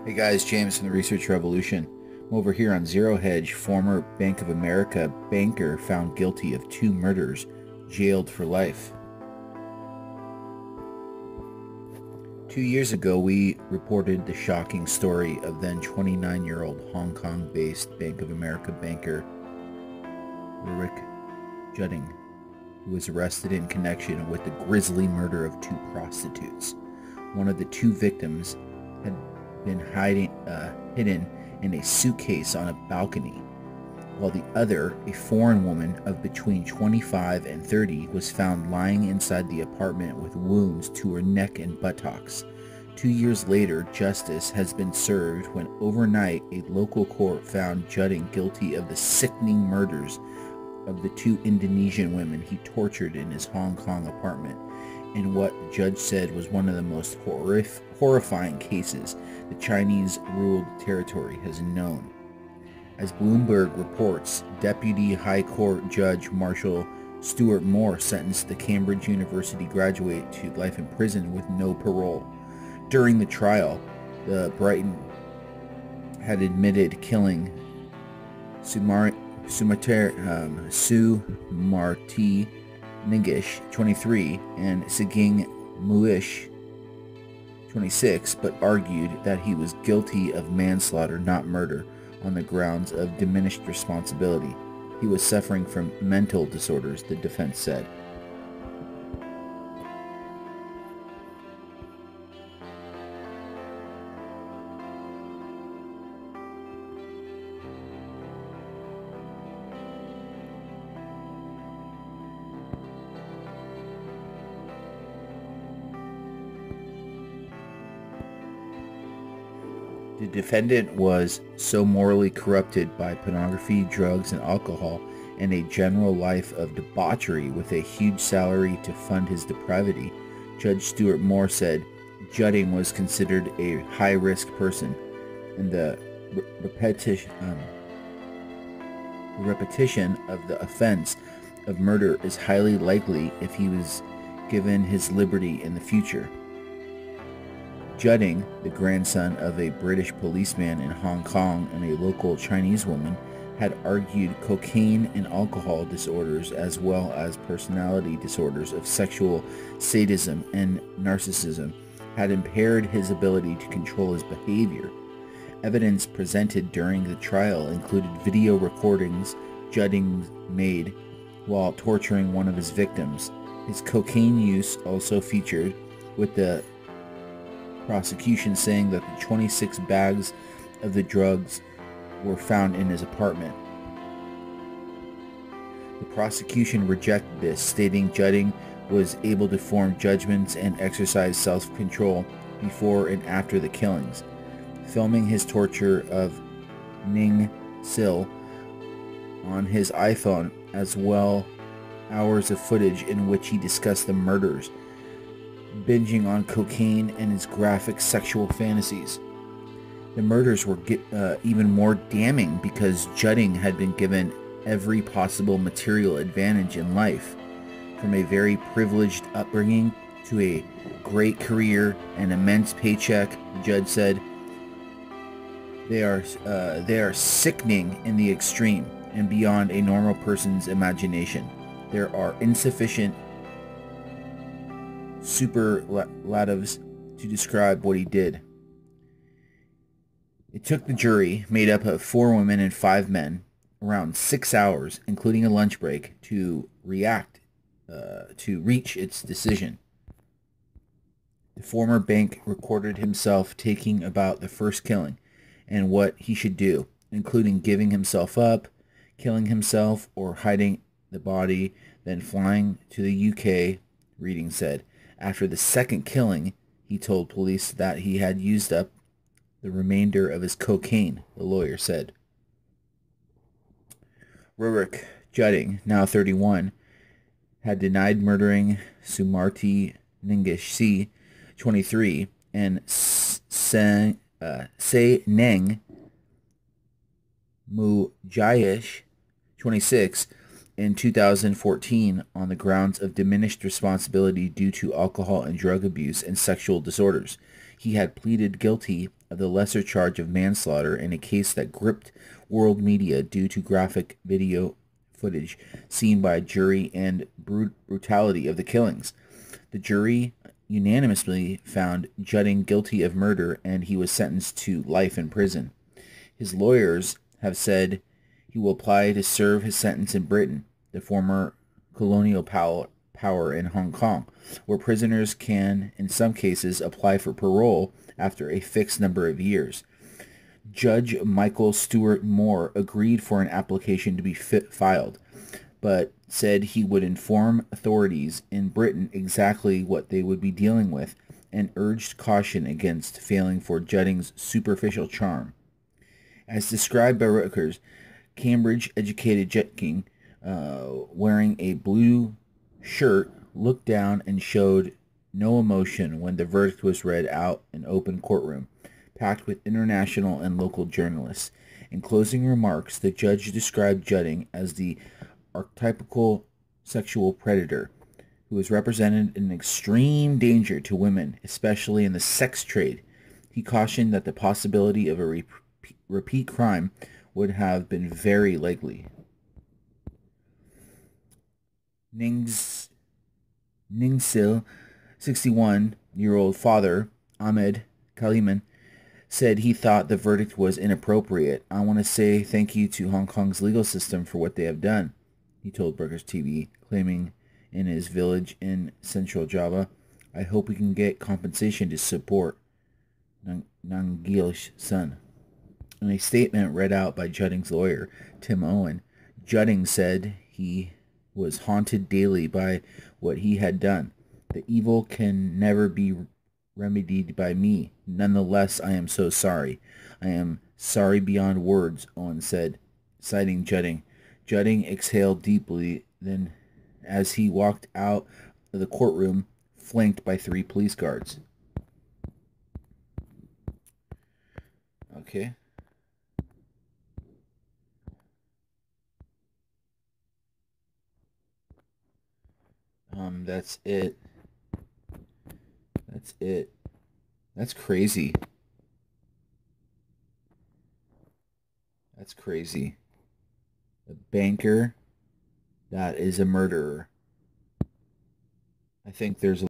Hey guys, James from the Research Revolution. I'm over here on Zero Hedge. Former Bank of America banker found guilty of 2 murders, jailed for life. 2 years ago, we reported the shocking story of then 29-year-old Hong Kong-based Bank of America banker Rick Judding, who was arrested in connection with the grisly murder of 2 prostitutes. One of the 2 victims had been hidden in a suitcase on a balcony, while the other, a foreign woman of between 25 and 30, was found lying inside the apartment with wounds to her neck and buttocks. 2 years later, justice has been served when overnight a local court found Judding guilty of the sickening murders of the 2 Indonesian women he tortured in his Hong Kong apartment, in what the judge said was one of the most horrifying cases the Chinese-ruled territory has known. As Bloomberg reports, Deputy High Court Judge Marshall Stuart Moore sentenced the Cambridge University graduate to life in prison with no parole. During the trial, the Brighton had admitted killing Sumarti Ningish, 23, and Siging Muish, 26, but argued that he was guilty of manslaughter, not murder, on the grounds of diminished responsibility. He was suffering from mental disorders, the defense said. The defendant was so morally corrupted by pornography, drugs, and alcohol, and a general life of debauchery with a huge salary to fund his depravity, Judge Stuart Moore said Judding was considered a high-risk person, and the repetition of the offense of murder is highly likely if he was given his liberty in the future. Judding, the grandson of a British policeman in Hong Kong and a local Chinese woman, had argued cocaine and alcohol disorders as well as personality disorders of sexual sadism and narcissism had impaired his ability to control his behavior. Evidence presented during the trial included video recordings Judding made while torturing one of his victims. His cocaine use also featured, with the prosecution saying that the 26 bags of the drugs were found in his apartment. The prosecution rejected this, stating Judding was able to form judgments and exercise self-control before and after the killings. Filming his torture of Ning Sil on his iPhone, as well hours of footage in which he discussed the murders, binging on cocaine, and his graphic sexual fantasies. The murders were even more damning because Judding had been given every possible material advantage in life, from a very privileged upbringing to a great career and immense paycheck. The judge said they are sickening in the extreme and beyond a normal person's imagination. There are insufficient superlatives to describe what he did. It took the jury, made up of 4 women and 5 men, around 6 hours, including a lunch break, to reach its decision. The former bank recorded himself taking about the first killing and what he should do, including giving himself up, killing himself, or hiding the body, then flying to the UK, Reading said. After the second killing, he told police that he had used up the remainder of his cocaine, the lawyer said. Rick Judding, now 31, had denied murdering Sumarti Ningish, 23, and Se Neng Mujayish, 26, in 2014 on the grounds of diminished responsibility due to alcohol and drug abuse and sexual disorders. He had pleaded guilty of the lesser charge of manslaughter in a case that gripped world media due to graphic video footage seen by a jury and brutality of the killings. The jury unanimously found Judding guilty of murder, and he was sentenced to life in prison. His lawyers have said he will apply to serve his sentence in Britain, the former colonial power in Hong Kong, where prisoners can, in some cases, apply for parole after a fixed number of years. Judge Michael Stewart Moore agreed for an application to be filed, but said he would inform authorities in Britain exactly what they would be dealing with, and urged caution against failing for Judding's superficial charm. As described by Reuters, Cambridge-educated Judding, wearing a blue shirt, looked down and showed no emotion when the verdict was read out in open courtroom, packed with international and local journalists. In closing remarks, the judge described Judding as the archetypical sexual predator who is represented in extreme danger to women, especially in the sex trade. He cautioned that the possibility of a repeat crime would have been very likely. Ningsil, 61-year-old father, Ahmed Kaliman, said he thought the verdict was inappropriate. "I want to say thank you to Hong Kong's legal system for what they have done," he told Burgers TV, claiming in his village in central Java. "I hope we can get compensation to support Nangil's son." In a statement read out by Judding's lawyer, Tim Owen, Judding said he was haunted daily by what he had done. "The evil can never be remedied by me. Nonetheless, I am so sorry. I am sorry beyond words," Owen said, citing Judding. Judding exhaled deeply, then as he walked out of the courtroom, flanked by 3 police guards. Okay. That's it. That's it. That's crazy. That's crazy. A banker that is a murderer. I think there's